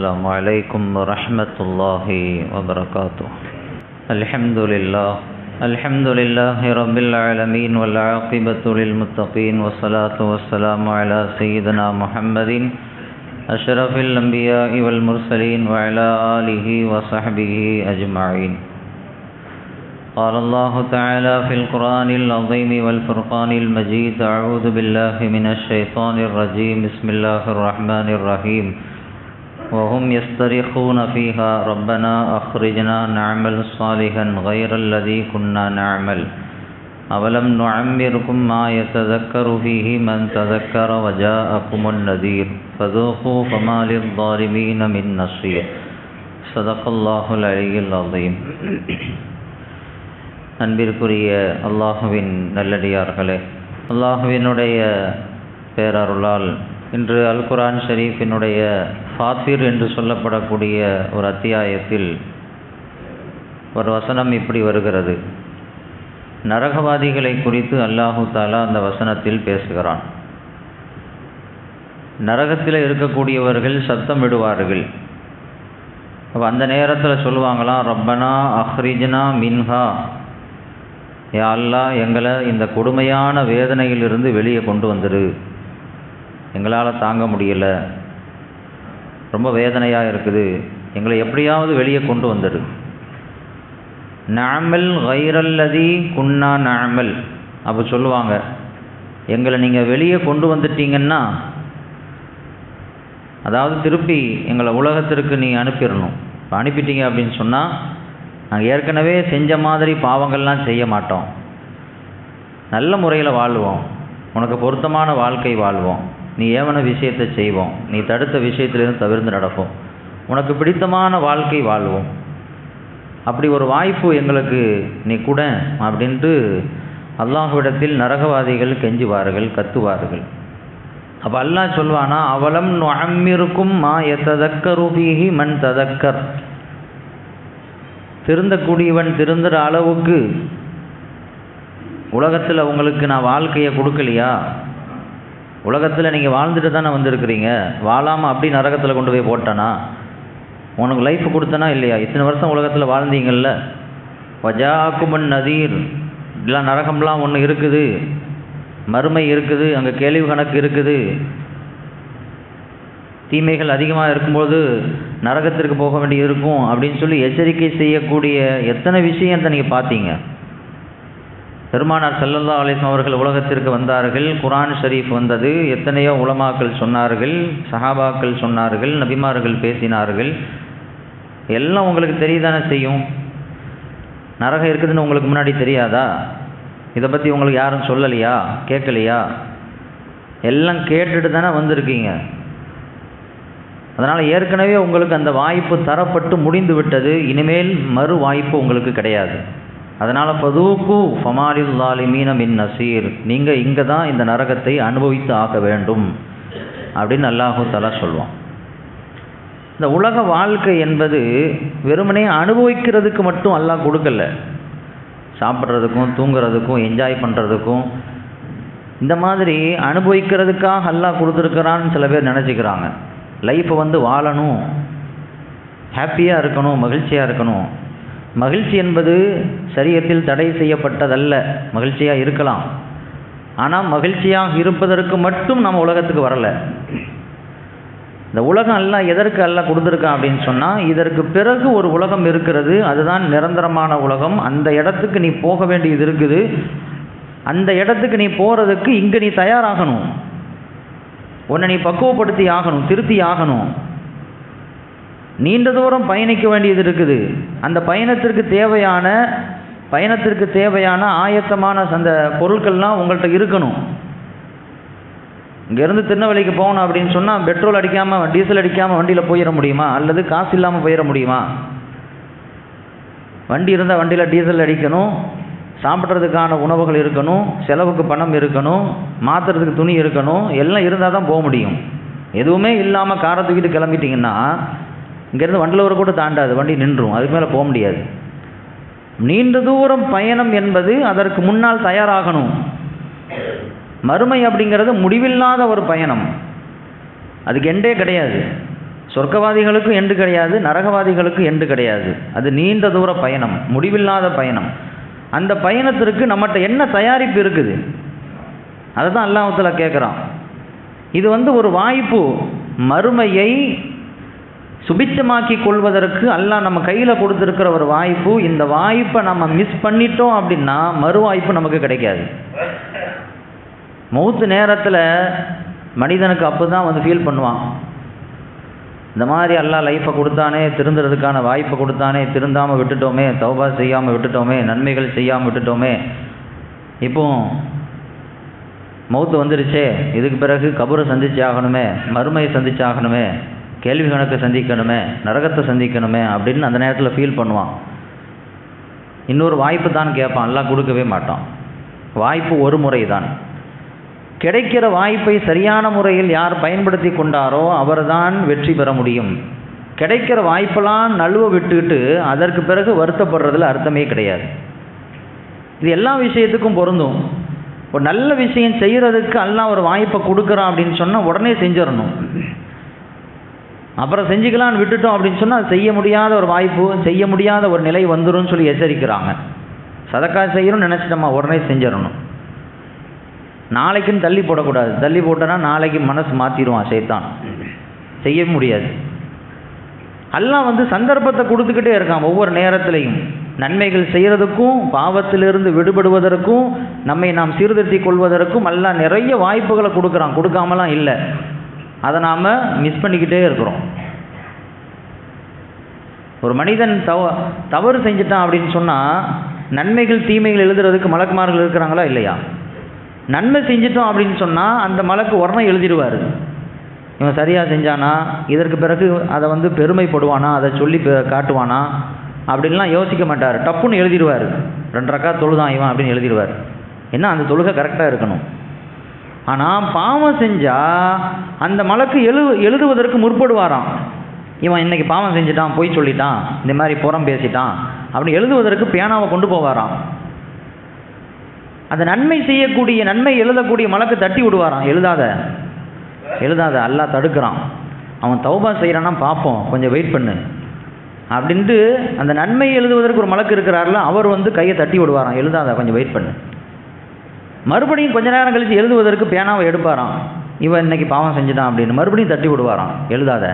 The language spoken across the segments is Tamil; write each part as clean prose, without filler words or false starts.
السلام عليكم ورحمة الله وبركاته. الحمد لله رب العالمين والعاقبة للمتقين والصلاة والسلام على سيدنا محمد أشرف الأنبياء والمرسلين وعلى آله وصحبه أجمعين. قال الله تعالى في القرآن العظيم والفرقان المجيد: أعوذ بالله من الشيطان الرجيم. بسم الله الرحمن الرحيم. وهم يسترخون فيها ربنا أخرجنا نعمل صالحا غير الذي كنا نعمل أولم نعمركم ما يتذكر فيه من تذكر وجاءكم النذير فذوقوا فما للظالمين من نصير. صدق الله العلي العظيم. அன்பிற்குரிய அல்லாஹுவின் நல்லடியார்களே, அல்லாஹுவினுடைய பேரருளால் இன்று அல் குர்ஆன் ஷரீஃபினுடைய ஃபாத்திர் என்று சொல்லப்படக்கூடிய ஒரு அத்தியாயத்தில் ஒரு வசனம் இப்படி வருகிறது. நரகவாதிகளை குறித்து அல்லாஹு தஆலா அந்த வசனத்தில் பேசுகிறான். நரகத்தில் இருக்கக்கூடியவர்கள் சத்தம் விடுவார்கள். அப்போ அந்த நேரத்தில் சொல்லுவாங்களாம், ரப்பனா அஹ்ரிஜ்னா மின்ஹா, யா அல்லாஹ் எங்களை இந்த கொடுமையான வேதனையிலிருந்து வெளியே கொண்டு வந்துடு, எங்களால் தாங்க முடியலை, ரொம்ப வேதனையாக இருக்குது, எங்களை எப்படியாவது வெளியே கொண்டு வந்துடு. நஅமல் கைரல்லதி குன்னா நஅமல், அப்போ சொல்லுவாங்க, எங்களை நீங்கள் வெளியே கொண்டு வந்துட்டீங்கன்னா, அதாவது திருப்பி எங்களை உலகத்திற்கு நீ அனுப்பிடணும். இப்போ அனுப்பிட்டீங்க அப்படின்னு சொன்னால் நாங்கள் ஏற்கனவே செஞ்ச மாதிரி பாவங்கள்லாம் செய்ய மாட்டோம், நல்ல முறையில் வாழ்வோம், உனக்கு பொருத்தமான வாழ்க்கை வாழ்வோம், நீ ஏவன விஷயத்தை செய்வோம், நீ தடுத்த விஷயத்திலிருந்து தவிர்த்து நடப்போம், உனக்கு பிடித்தமான வாழ்க்கை வாழ்வோம், அப்படி ஒரு வாய்ப்பு எங்களுக்கு நீ கூட அப்படின்ட்டு அல்லாஹ்விடத்தில் நரகவாதிகள் கெஞ்சுவார்கள், கத்துவார்கள். அப்போ அல்லாஹ் சொல்வானா, அவலம் நுஅம்மிருக்கும் மா யததக்கரு ஃபீஹி மன் ததக்கர், திருந்தக்கூடியவன் திருந்துற அளவுக்கு உலகத்தில் உங்களுக்கு நான் வாழ்க்கையை கொடுக்கலையா? உலகத்தில் நீங்கள் வாழ்ந்துட்டு தானே வந்திருக்கிறீங்க, வாழாமல் அப்படி நரகத்தில் கொண்டு போய் போட்டானா? உனக்கு லைஃப் கொடுத்தனா இல்லையா? இத்தனை வருஷம் உலகத்தில் வாழ்ந்தீங்கள்ல. வஜாக்குமன் நதீர், இதெல்லாம் நரகம்லாம் ஒன்று இருக்குது, மறுமை இருக்குது, அங்கே கேள்வி கணக்கு இருக்குது, தீமைகள் அதிகமாக இருக்கும்போது நரகத்திற்கு போக வேண்டியது இருக்கும் அப்படின்னு சொல்லி எச்சரிக்கை செய்யக்கூடிய எத்தனை விஷயத்தை நீங்கள் பார்த்தீங்க. பெருமானார் ஸல்லல்லாஹு அலைஹி வஸல்லம் அவர்கள் உலகத்திற்கு வந்தார்கள், குர்ஆன் ஷரீஃப் வந்தது, எத்தனையோ உலமாக்கள் சொன்னார்கள், சஹாபாக்கள் சொன்னார்கள், நபிமார்கள் பேசினார்கள். எல்லாம் உங்களுக்கு தெரியதானே செய்யும். நரகம் இருக்குதுன்னு உங்களுக்கு முன்னாடி தெரியாதா? இதை பற்றி உங்களுக்கு யாரும் சொல்லலையா, கேட்கலையா? எல்லாம் கேட்டுட்டு தானே வந்திருக்கீங்க. அதனால் ஏற்கனவே உங்களுக்கு அந்த வாய்ப்பு தரப்பட்டு முடிந்து விட்டது, இனிமேல் மறு வாய்ப்பு உங்களுக்கு கிடையாது. அதனால் ஃபதூகு ஃபமாலில் ஸாலிமீன மின் நசீர், நீங்கள் இங்கே தான் இந்த நரகத்தை அனுபவித்து ஆக வேண்டும் அப்படின்னு அல்லாஹு தஆலா சொல்லுவான். இந்த உலக வாழ்க்கை என்பது வெறுமனே அனுபவிக்கிறதுக்கு மட்டும் அல்லாஹ் கொடுக்கல, சாப்பிட்றதுக்கும் தூங்குறதுக்கும் என்ஜாய் பண்ணுறதுக்கும் இந்த மாதிரி அனுபவிக்கிறதுக்காக அல்லாஹ் கொடுத்துருக்கிறான்னு சில பேர் நினச்சிக்கிறாங்க. லைஃப்பை வாழணும், ஹாப்பியாக இருக்கணும், மகிழ்ச்சியாக இருக்கணும். மகிழ்ச்சி என்பது சரீரத்தில் தடை செய்யப்பட்டதல்ல, மகிழ்ச்சியாக இருக்கலாம். ஆனால் மகிழ்ச்சியாக இருப்பதற்கு மட்டும் நம்ம உலகத்துக்கு வரலை. இந்த உலகம் எல்லாம் எதற்கு எல்லாம் கொடுத்துருக்கான் அப்படின்னு சொன்னால், இதற்கு பிறகு ஒரு உலகம் இருக்கிறது, அதுதான் நிரந்தரமான உலகம். அந்த இடத்துக்கு நீ போக வேண்டியது இருக்குது. அந்த இடத்துக்கு நீ போகிறதுக்கு இங்கே நீ தயாராகணும், உன்னை நீ பக்குவப்படுத்தி ஆகணும், திருத்தி ஆகணும். நீண்ட தூரம் பயணிக்க வேண்டியது இருக்குது. அந்த பயணத்திற்கு தேவையான ஆயத்தமான அந்த பொருட்கள்லாம் உங்கள்கிட்ட இருக்கணும். இங்கேருந்து திருநெல்வேலிக்கு போகணும் அப்படின்னு சொன்னால் பெட்ரோல் அடிக்காமல் டீசல் அடிக்காமல் வண்டியில் போயிட முடியுமா? அல்லது காசு இல்லாமல் போயிட முடியுமா? வண்டி இருந்தால் வண்டியில் டீசல் அடிக்கணும், சாப்பிட்றதுக்கான உணவுகள் இருக்கணும், செலவுக்கு பணம் இருக்கணும், மாற்றுறதுக்கு துணி இருக்கணும், எல்லாம் இருந்தால் தான் போக முடியும். எதுவுமே இல்லாமல் காரை தூக்கிட்டு கிளம்பிட்டிங்கன்னா இங்கேருந்து வண்டலூர் கூட தாண்டாது, வண்டி நின்றும், அதுக்கு மேலே போக முடியாது. நீண்ட தூரம் பயணம் என்பது அதற்கு முன்னால் தயாராகணும். மறுமை அப்படிங்கிறது முடிவில்லாத ஒரு பயணம், அதுக்கு எண்டே கிடையாது. சொர்க்கவாதிகளுக்கும் எண்டு கிடையாது, நரகவாதிகளுக்கும் எண்டு கிடையாது. அது நீண்ட தூர பயணம், முடிவில்லாத பயணம். அந்த பயணத்திற்கு நம்மகிட்ட என்ன தயாரிப்பு இருக்குது, அதை தான் அல்லாஹ் தஆலா கேட்குறான். இது ஒரு வாய்ப்பு, மறுமையை சுபிச்சமாக்கி கொள்வதற்கு அல்லாஹ் நம்ம கையில் கொடுத்துருக்கிற ஒரு வாய்ப்பு. இந்த வாய்ப்பை நம்ம மிஸ் பண்ணிட்டோம் அப்படின்னா மறு வாய்ப்பு நமக்கு கிடைக்காது. மௌத்து நேரத்தில் மனிதனுக்கு அப்போ தான் ஃபீல் பண்ணுவான், இந்த மாதிரி அல்லாஹ் லைஃப்பை கொடுத்தானே, திருந்துறதுக்கான வாய்ப்பை கொடுத்தானே, திருந்தாமல் விட்டுட்டோமே, தௌபா செய்யாமல் விட்டுட்டோமே, நன்மைகள் செய்யாமல் விட்டுட்டோமே, இப்போ மௌத்து வந்துருச்சே, இதுக்கு பிறகு கபரை சந்திச்சு ஆகணுமே, மறுமையை சந்திச்சு ஆகணுமே, கேள்வி கணக்கு சந்திக்கணுமே, நரகத்தை சந்திக்கணுமே அப்படின்னு அந்த நேரத்தில் ஃபீல் பண்ணுவான். இன்னொரு வாய்ப்பு தான் கேட்பான், அல்லாஹ் கொடுக்கவே மாட்டான். வாய்ப்பு ஒரு முறை தான். கிடைக்கிற வாய்ப்பை சரியான முறையில் யார் பயன்படுத்தி கொண்டாரோ அவர்தான் வெற்றி பெற முடியும். கிடைக்கிற வாய்ப்பெல்லாம் நழுவ விட்டுக்கிட்டு அதற்கு பிறகு வருத்தப்படுறதுல அர்த்தமே கிடையாது. இது எல்லா விஷயத்துக்கும் பொருந்தும். ஒரு நல்ல விஷயம் செய்கிறதுக்கு அல்லாஹ் ஒரு வாய்ப்பை கொடுக்குறான் அப்படின்னு சொன்னால் உடனே செஞ்சிடணும். அப்புறம் செஞ்சுக்கலான்னு விட்டுட்டோம் அப்படின்னு சொன்னால் செய்ய முடியாத ஒரு வாய்ப்பு, செய்ய முடியாத ஒரு நிலை வந்துடும் சொல்லி எச்சரிக்கிறாங்க. சதக்கா செய்யணும்னு நினச்சிட்டோமா உடனே செஞ்சிடணும். நாளைக்குன்னு தள்ளி போடக்கூடாது. தள்ளி போட்டோன்னா நாளைக்கு மனசு மாற்றிடுவான் சைத்தான், செய்ய முடியாது. அல்லாஹ் சந்தர்ப்பத்தை கொடுத்துக்கிட்டே இருக்கான். ஒவ்வொரு நேரத்திலையும் நன்மைகள் செய்கிறதுக்கும் பாவத்திலிருந்து விடுபடுவதற்கும் நம்மை நாம் சீர்திருத்தி கொள்வதற்கும் அல்லாஹ் நிறைய வாய்ப்புகளை கொடுக்குறான், கொடுக்காமலாம் இல்லை. அதை நாம் மிஸ் பண்ணிக்கிட்டே இருக்கிறோம். ஒரு மனிதன் தவறு செஞ்சிட்டான் அப்படின்னு சொன்னால் நன்மைகள் தீமைகள் எழுதுறதுக்கு மலக்குமார்கள் இருக்கிறாங்களா இல்லையா? நன்மை செஞ்சிட்டோம் அப்படின்னு சொன்னால் அந்த மலக்கு உடனே எழுதிடுவார். இவன் சரியாக செஞ்சானா, இதற்கு பிறகு அதை பெருமைப்படுவானா, அதை சொல்லி காட்டுவானா அப்படின்லாம் யோசிக்க மாட்டார். டப்புன்னு எழுதிடுவார். 2 ரக்காத் தொழுதான் இவன் அப்படின்னு எழுதிடுவார். ஏன்னா அந்த தொழுகை கரெக்டாக இருக்கணும். ஆனால் பாவம் செஞ்சால் அந்த மலக்கு எழுதுவதற்கு முற்படுவாராம். இவன் இன்றைக்கி பாவம் செஞ்சிட்டான், பொய் சொல்லிட்டான், இந்த மாதிரி புறம் பேசிட்டான் அப்படின்னு எழுதுவதற்கு பேனாவை கொண்டு போவாராம். அந்த நன்மை செய்யக்கூடிய, நன்மை எழுதக்கூடிய மலக்கு தட்டி விடுவாராம், எழுதாத அல்லாஹ் தடுக்கிறான், அவன் தௌபா செய்கிறான்னா பார்ப்போம், கொஞ்சம் வெயிட் பண்ணு அப்படின்ட்டு அந்த நன்மை எழுதுவதற்கு ஒரு மலக்கு இருக்கிறார்ல, அவர் கையை தட்டி விடுவாராம், எழுதாத கொஞ்சம் வெயிட் பண்ணு. மறுபடியும் கொஞ்ச நேரம் கழித்து எழுதுவதற்கு பேனாவை எடுப்பாராம், இவன் இன்னைக்கு பாவம் செஞ்சுட்டான் அப்படின்னு மறுபடியும் தட்டி விடுவாராம், எழுதாத.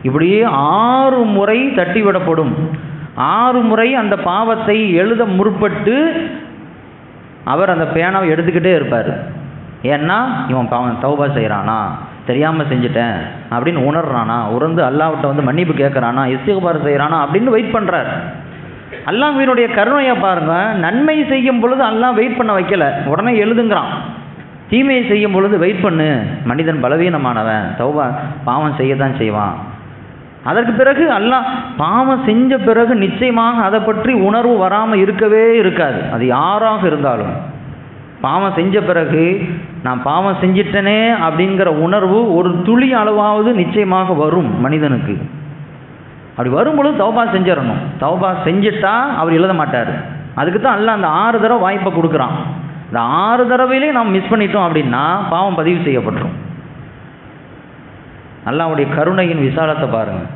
இப்படியே 6 முறை தட்டி விடப்படும். 6 முறை அந்த பாவத்தை எழுத முற்பட்டு அவர் அந்த பேனாவை எடுத்துக்கிட்டே இருப்பார். ஏன்னா இவன் பாவம் தௌபா செய்கிறானா, தெரியாமல் செஞ்சுட்டேன் அப்படின்னு உணர்றானா, உணர்ந்து அல்லாஹ்விட்ட மன்னிப்பு கேட்குறானா, இஸ்திக்பார் செய்கிறானா அப்படின்னு வெயிட் பண்ணுறார். அல்லாஹ்வினுடைய கருணையை பாருங்கள். நன்மை செய்யும் பொழுது அல்லாஹ் வெயிட் பண்ண வைக்கல, உடனே எழுதுங்கிறான். தீமையை செய்யும் பொழுது வெயிட் பண்ணு, மனிதன் பலவீனமானவன், தௌபா பாவம் செய்ய தான் செய்வான். அதற்கு பிறகு அல்லாஹ் பாவம் செஞ்ச பிறகு நிச்சயமாக அதை பற்றி உணர்வு வராமல் இருக்கவே இருக்காது. அது யாராக இருந்தாலும் பாவம் செஞ்ச பிறகு நான் பாவம் செஞ்சிட்டனே அப்படிங்கிற உணர்வு ஒரு துளி அளவாவது நிச்சயமாக வரும் மனிதனுக்கு. அப்படி வரும்பொழுது தௌபா செஞ்சிடணும். தௌபா செஞ்சிட்டா அவர் எழுத மாட்டார். அதுக்கு தான் அல்லாஹ் அந்த 6 தடவை வாய்ப்பை கொடுக்குறான். இந்த 6 தடவையிலே நாம் மிஸ் பண்ணிட்டோம் அப்படின்னா பாவம் பதிவு செய்யப்பட்டுரும். அல்லாஹ்வுடைய கருணையின் விசாலத்தை பாருங்கள்.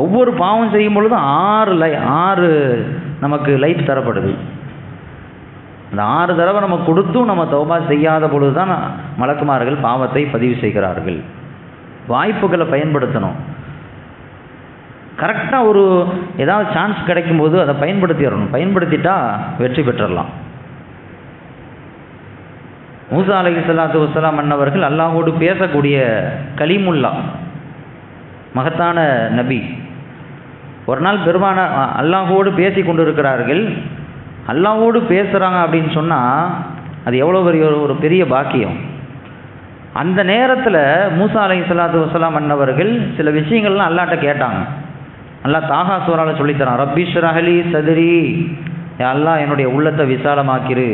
ஒவ்வொரு பாவம் செய்யும் பொழுதும் 6 நமக்கு லைஃப் தரப்படுது. அந்த 6 தடவை நம்ம கொடுத்தும் நம்ம தௌபா செய்யாத பொழுது தான் மலக்குமார்கள் பாவத்தை பதிவு செய்கிறார்கள். வாய்ப்புகளை பயன்படுத்தணும். கரெக்டாக ஒரு ஏதாவது சான்ஸ் கிடைக்கும்போது அதை பயன்படுத்திடணும். பயன்படுத்திட்டா வெற்றி பெற்றலாம். மூசா அலைஹிஸ்ஸலாத்து வஸ்ஸலாம் அன்னவர்கள் அல்லாஹோடு பேசக்கூடிய கலீமுல்லா, மகத்தான நபி. ஒரு நாள் பெருமான அல்லாஹோடு பேசி கொண்டு இருக்கிறார்கள். அல்லாஹோடு பேசுகிறாங்க அப்படின்னு சொன்னால் அது எவ்வளோ ஒரு பெரிய பாக்கியம். அந்த நேரத்தில் மூசா அலைஹிஸ்ஸலாத்து வஸ்ஸலாம் அன்னவர்கள் சில விஷயங்கள்லாம் அல்லாஹ்ட்ட கேட்டாங்க. அல்லாஹ் தாஹா சூரால சொல்லித்தரான், ரப்பி ஷ்ரஹ்லி சத்ரி, அல்லாஹ் என்னுடைய உள்ளத்தை விசாலமாக்கிரு,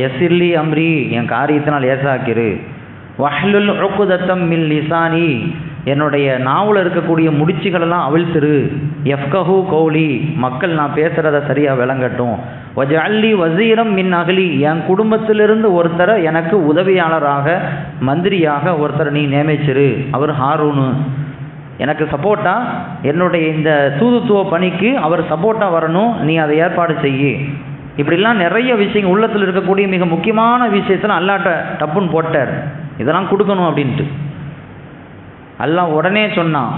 யஸ்ஸிர்லி அம்ரி, என் காரியத்தினால் லேசாக்கிரு, வஹ்லுல் உக்தத்தம் மின் லிசானி, என்னுடைய நாவில் இருக்கக்கூடிய முடிச்சுகளெல்லாம் அவிழ்த்திரு, யஃப்கஹு கௌலி, மக்கள் நான் பேசுகிறத சரியாக விளங்கட்டும், வஜஅல்லி வஸீரம் மின் அஹ்லி, என் குடும்பத்திலிருந்து ஒருத்தரை எனக்கு உதவியாளராக மந்திரியாக ஒருத்தரை நீ நியமிச்சிரு, அவர் ஹாரூனு, எனக்கு சப்போர்ட்டாக என்னுடைய இந்த தூதுத்துவ பணிக்கு அவர் சப்போர்ட்டாக வரணும், நீ அதை ஏற்பாடு செய்யி. இப்படிலாம் நிறைய விஷயங்கள் உள்ளத்தில் இருக்கக்கூடிய மிக முக்கியமான விஷயத்தில் அல்லாட்ட டப்புன்னு போட்டார், இதெல்லாம் கொடுக்கணும் அப்படின்ட்டு. அல்லாஹ் உடனே சொன்னான்,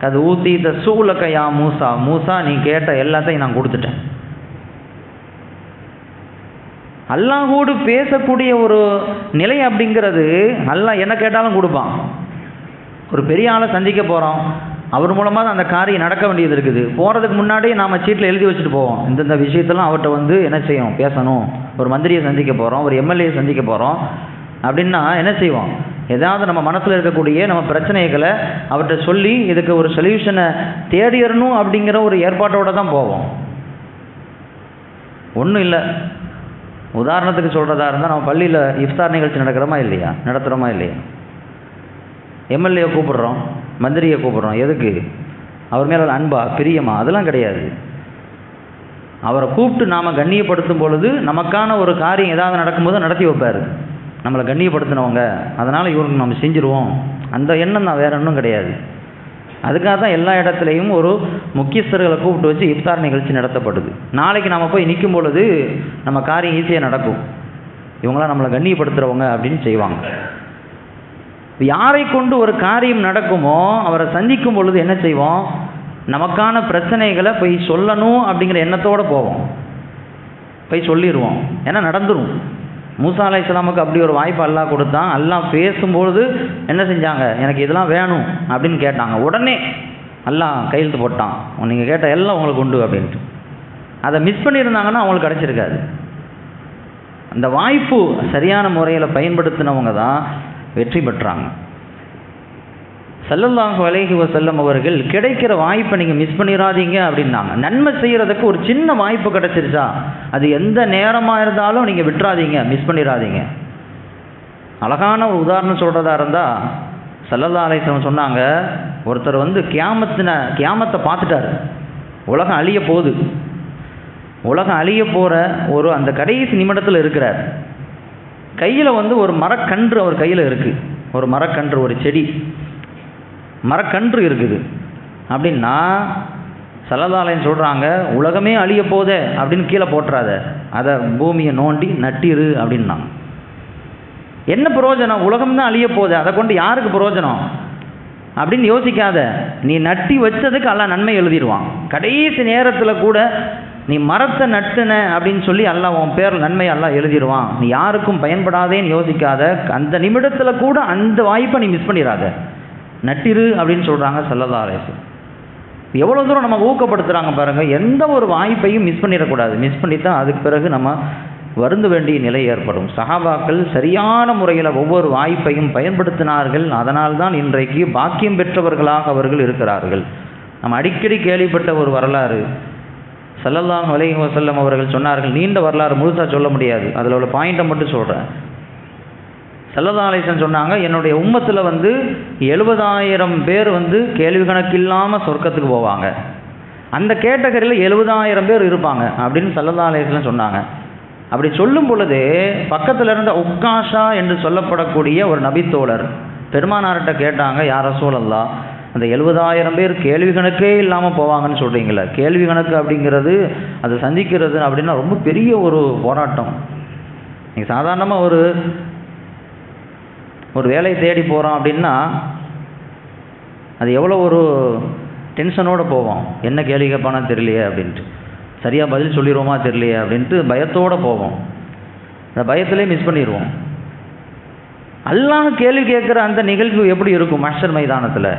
அது ஊத்தி த சூலக்க யா மூசா, மூசா நீ கேட்ட எல்லாத்தையும் நான் கொடுத்துட்டேன். அல்லாஹோடு பேசக்கூடிய ஒரு நிலை அப்படிங்கிறது, அல்லாஹ் என்ன கேட்டாலும் கொடுப்பான். ஒரு பெரிய ஆளை சந்திக்க போகிறோம், அவர் மூலமாக தான் அந்த காரியம் நடக்க வேண்டியது இருக்குது. போகிறதுக்கு முன்னாடியே நாம் சீட்டில் எழுதி வச்சுட்டு போவோம், இந்தந்த விஷயத்தெல்லாம் அவர்கிட்ட என்ன செய்யும், பேசணும். ஒரு மந்திரியை சந்திக்க போகிறோம், ஒரு எம்எல்ஏ சந்திக்க போகிறோம் அப்படின்னா என்ன செய்வோம், ஏதாவது நம்ம மனசில் இருக்கக்கூடிய நம்ம பிரச்சனைகளை அவர்கிட்ட சொல்லி இதுக்கு ஒரு சொல்யூஷனை தேடிடணும் அப்படிங்கிற ஒரு ஏற்பாட்டோடு தான் போவோம். ஒன்றும் இல்லை, உதாரணத்துக்கு சொல்கிறதா இருந்தால் நம்ம பள்ளியில் இஃப்தார் நிகழ்ச்சி நடத்துகிறோமா இல்லையா? எம்எல்ஏ கூப்பிடுறோம், மந்திரியை கூப்பிடுறோம், எதுக்கு? அவர் மேலே அன்பா பிரியமா? அதெல்லாம் கிடையாது. அவரை கூப்பிட்டு நாம் கண்ணியப்படுத்தும் பொழுது நமக்கான ஒரு காரியம் ஏதாவது நடக்கும்போது நடத்தி வைப்பார். நம்மளை கண்ணியப்படுத்தினவங்க, அதனால் இவருக்கு நம்ம செஞ்சுருவோம், அந்த எண்ணம் தான், வேறு ஒன்றும் கிடையாது. அதுக்காக தான் எல்லா இடத்துலையும் ஒரு முக்கியஸ்தர்களை கூப்பிட்டு வச்சு இஃப்தார் நிகழ்ச்சி நடத்தப்படுது. நாளைக்கு நம்ம போய் நிற்கும் பொழுது நம்ம காரியம் ஈஸியாக நடக்கும், இவங்களாம் நம்மளை கண்ணியப்படுத்துகிறவங்க அப்படின்னு செய்வாங்க. யாரை கொண்டு ஒரு காரியம் நடக்குமோ அவரை சந்திக்கும் பொழுது என்ன செய்வோம், நமக்கான பிரச்சனைகளை போய் சொல்லணும் அப்படிங்கிற எண்ணத்தோடு போவோம், போய் சொல்லிடுவோம். ஏன்னா நடந்துடும். மூசா அலைஹிஸ்ஸலாமுக்கு அப்படி ஒரு வாய்ப்பு அல்லாஹ் கொடுத்தான். அல்லாஹ் பேசும்பொழுது என்ன செஞ்சாங்க, எனக்கு இதெல்லாம் வேணும் அப்படின்னு கேட்டாங்க. உடனே அல்லாஹ் கையெழுத்து போட்டான், நீங்கள் கேட்ட எல்லாம் உங்களுக்கு உண்டு அப்படின்ட்டு. அதை மிஸ் பண்ணியிருந்தாங்கன்னா அவங்களுக்கு கிடச்சிருக்காது. அந்த வாய்ப்பு சரியான முறையில் பயன்படுத்தினவங்க தான் வெற்றி பெற்றாங்க. ஸல்லல்லாஹு அலைஹி வஸல்லம் அவர்கள் கிடைக்கிற வாய்ப்பை நீங்கள் மிஸ் பண்ணிடாதீங்க அப்படின்னாங்க. நன்மை செய்கிறதுக்கு ஒரு சின்ன வாய்ப்பு கிடச்சிருச்சா அது எந்த நேரமாக இருந்தாலும் நீங்கள் விட்டுறாதீங்க, மிஸ் பண்ணிடாதீங்க. அழகான ஒரு உதாரணம் சொல்கிறதா இருந்தால் ஸல்லல்லாஹு அலைஹி வஸல்லம் சொன்னாங்க, ஒருத்தர் கியாமத்தை பார்த்துட்டார், உலகம் அழிய போகுது, உலகம் அழிய போகிற அந்த கடைசி நிமிடத்தில் இருக்கிறார். கையில் ஒரு மரக்கன்று அவர் கையில் இருக்குது, ஒரு மரக்கன்று, ஒரு செடி மரக்கன்று இருக்குது அப்படின்னா ஸல்லல்லாஹு அலைஹி வஸல்லம் சொல்கிறாங்க, உலகமே அழிய போதே அப்படின்னு கீழே போட்டுறாத, அதை பூமியை நோண்டி நட்டிரு அப்படின்னாங்க. என்ன பிரயோஜனம், உலகம் தான் அழிய போதே, அதை கொண்டு யாருக்கு பிரயோஜனம் அப்படின்னு யோசிக்காத, நீ நட்டி வச்சதுக்கு அல்லாஹ் நன்மை எழுதிடுவான். கடைசி நேரத்தில் கூட நீ மரத்தை நட்டுன அப்படின்னு சொல்லி அல்லாஹ் உன் பேர் நன்மை அல்லாஹ் எழுதிடுவான். நீ யாருக்கும் பயன்படாதேன்னு யோசிக்காத, அந்த நிமிடத்தில் கூட அந்த வாய்ப்பை நீ மிஸ் பண்ணிடாத, நட்டிரு அப்படின்னு சொல்கிறாங்க ஸல்லல்லாஹு அலைஹி வஸல்லம். எவ்வளோ தூரம் நம்ம ஊக்கப்படுத்துகிறாங்க பாருங்கள். எந்த ஒரு வாய்ப்பையும் மிஸ் பண்ணிடக்கூடாது. மிஸ் பண்ணித்தான் அதுக்கு பிறகு நம்ம வருந்த வேண்டிய நிலை ஏற்படும். சஹாபாக்கள் சரியான முறையில் ஒவ்வொரு வாய்ப்பையும் பயன்படுத்தினார்கள். அதனால்தான் இன்றைக்கு பாக்கியம் பெற்றவர்களாக அவர்கள் இருக்கிறார்கள். நம்ம அடிக்கடி கேள்விப்பட்ட ஒரு வரலாறு, ஸல்லல்லாஹு அலைஹி வஸல்லம் அவர்கள் சொன்னார்கள், நீண்ட வரலாறு முழுசாக சொல்ல முடியாது, அதில் உள்ள பாயிண்ட்டை மட்டும் சொல்கிறேன். ஸல்லல்லாஹு அலைஹி வஸல்லம் சொன்னாங்க, என்னுடைய உம்மத்தில் 70,000 பேர் கேள்வி கணக்கில்லாமல் சொர்க்கத்துக்கு போவாங்க, அந்த கேட்டகரியில் 70,000 பேர் இருப்பாங்க அப்படின்னு ஸல்லல்லாஹு அலைஹி வஸல்லம் சொன்னாங்க. அப்படி சொல்லும் பொழுது பக்கத்தில் இருந்த உக்காஷா என்று சொல்லப்படக்கூடிய ஒரு நபித்தோழர் பெருமானார்கிட்ட கேட்டாங்க, யா ரசூலல்லாஹ், அந்த 70,000 பேர் கேள்வி கணக்கே இல்லாமல் போவாங்கன்னு சொல்கிறீங்களே, கேள்வி கணக்கு அப்படிங்கிறது அதை சந்திக்கிறது அப்படின்னா ரொம்ப பெரிய ஒரு போராட்டம். நீங்கள் சாதாரணமாக ஒரு வேலையை தேடி போகிறோம் அப்படின்னா அது எவ்வளோ ஒரு டென்ஷனோடு போவோம், என்ன கேள்வி கேட்பானா தெரியலையே அப்படின்ட்டு, சரியாக பதில் சொல்லிடுவோமா தெரியலையே அப்படின்ட்டு பயத்தோடு போவோம். அந்த பயத்திலே மிஸ் பண்ணிடுவோம். அல்லாஹ் கேள்வி கேட்குற அந்த நிகழ்வு எப்படி இருக்கும், மஹ்ஷர் மைதானத்தில்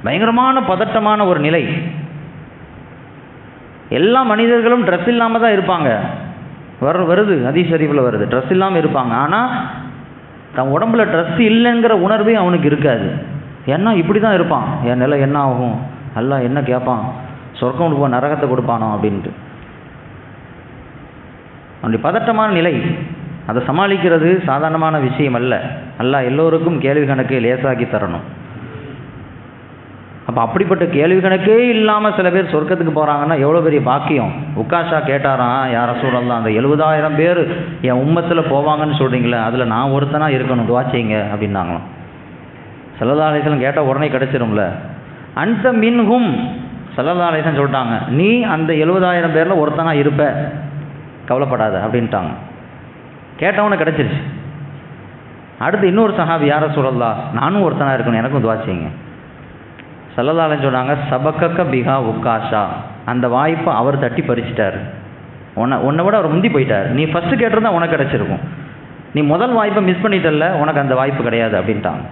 பயங்கரமான பதட்டமான ஒரு நிலை. எல்லா மனிதர்களும் ட்ரெஸ் இல்லாமல் தான் இருப்பாங்க, வருது ஹதீஸ் ஷரீஃபில் வருது, ட்ரெஸ் இல்லாமல் இருப்பாங்க. ஆனால் தன் உடம்புல ட்ரெஸ் இல்லைங்கிற உணர்வே அவனுக்கு இருக்காது. ஏன்னா இப்படி தான் இருப்பான், என் நிலை என்ன ஆகும், அல்லாஹ் என்ன கேட்பான், சொர்க்கம் கொடுப்பான் நரகத்தை கொடுப்பானோ அப்படின்ட்டு. அப்படி பதட்டமான நிலை, அதை சமாளிக்கிறது சாதாரணமான விஷயம் அல்ல. அல்லாஹ் எல்லோருக்கும் கேள்வி கணக்கை லேசாக்கி தரணும். அப்போ அப்படிப்பட்ட கேள்வி கணக்கே இல்லாமல் சில பேர் சொர்க்கத்துக்கு போகிறாங்கன்னா எவ்வளோ பெரிய பாக்கியம். உக்காஷா கேட்டாராம், யா ரசூலல்லாஹ், அந்த 70,000 பேர் என் உம்மத்தில் போவாங்கன்னு சொல்கிறீங்களே, அதில் நான் ஒருத்தனாக இருக்கணும், துஆ செய்யுங்க அப்படின்னாங்களாம். ஸல்லல்லாஹு அலைஹி வஸல்லம் கேட்டால் உடனே கிடச்சிரும்ல. அன்த மின்ஹும், ஸல்லல்லாஹு அலைஹி வஸல்லம் சொல்லிட்டாங்க, நீ அந்த 70,000 பேரில் ஒருத்தனா இருப்ப, கவலைப்படாத அப்படின்ட்டாங்க. கேட்டவனை கிடச்சிருச்சு. அடுத்து இன்னொரு சஹாபி, யார ரசூலல்லாஹ், நானும் ஒருத்தனா இருக்கணும், எனக்கும் துஆ செய்யுங்க. ஸல்லல்லாஹு அலைஹி வஸல்லம் சொன்னாங்க, சபக்கக்க பிஹா உக்காஷா, அந்த வாய்ப்பை அவர் தட்டி பறிச்சிட்டார். உன்னை விட அவர் முந்தி போயிட்டார். நீ ஃபஸ்ட்டு கேட்டிருந்தா உனக்கு கிடச்சிருக்கும், நீ முதல் வாய்ப்பை மிஸ் பண்ணிட்டல்ல, உனக்கு அந்த வாய்ப்பு கிடையாது அப்படின்ட்டாங்க.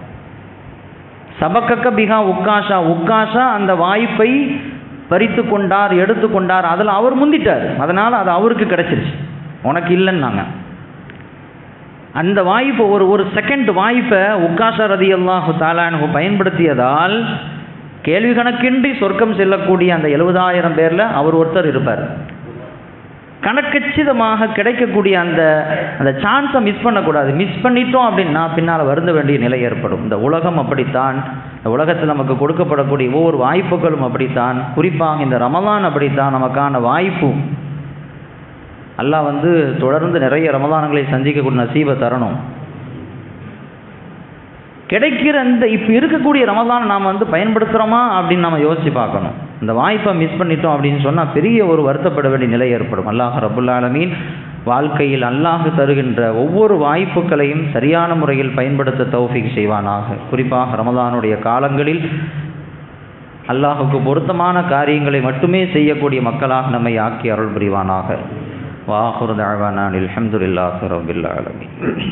சபக்கக்க பிஹா உக்காஷா, உக்காஷா அந்த வாய்ப்பை பறித்து கொண்டார், எடுத்துக்கொண்டார், அதில் அவர் முந்திட்டார், அதனால் அது அவருக்கு கிடைச்சிருச்சு, உனக்கு இல்லைன்னாங்க. அந்த வாய்ப்பு ஒரு செகண்ட் வாய்ப்பை உக்காஷா ரலியல்லாஹு தஆலா அன்ஹு பயன்படுத்தியதால் கேள்வி கணக்கின்றி சொர்க்கம் செல்லக்கூடிய அந்த 70,000 பேரில் அவர் ஒருத்தர் இருப்பார். கணக்கச்சிதமாக கிடைக்கக்கூடிய அந்த சான்ஸை மிஸ் பண்ணக்கூடாது. மிஸ் பண்ணிட்டோம் அப்படின்னா பின்னால் வருந்த வேண்டிய நிலை ஏற்படும். இந்த உலகம் அப்படித்தான், இந்த உலகத்தில் நமக்கு கொடுக்கப்படக்கூடிய ஒவ்வொரு வாய்ப்புகளும் அப்படித்தான், குறிப்பாக இந்த ரமலான் அப்படித்தான் நமக்கான வாய்ப்பு. அல்லாஹ் தொடர்ந்து நிறைய ரமலான்களை சந்திக்கக்கூடிய நசீபை தரணும். கிடைக்கிற இப்போ இருக்கக்கூடிய ரமலான் நாம் பயன்படுத்துகிறோமா அப்படின்னு நம்ம யோசித்து பார்க்கணும். இந்த வாய்ப்பை மிஸ் பண்ணிட்டோம் அப்படின்னு சொன்னால் பெரிய ஒரு வருத்தப்பட வேண்டிய நிலை ஏற்படும். அல்லாஹ் ரப்புல் ஆலமீன் வாழ்க்கையில் அல்லாஹ் தருகின்ற ஒவ்வொரு வாய்ப்புகளையும் சரியான முறையில் பயன்படுத்த தௌஃபீக் செய்வானாக. குறிப்பாக ரமலானுடைய காலங்களில் அல்லாஹுக்கு பொருத்தமான காரியங்களை மட்டுமே செய்யக்கூடிய மக்களாக நம்மை ஆக்கி அருள் புரிவானாக. வ ஆகிரு தஅவானா அல்ஹம்துலில்லாஹி ரப்பில் ஆலமீன்.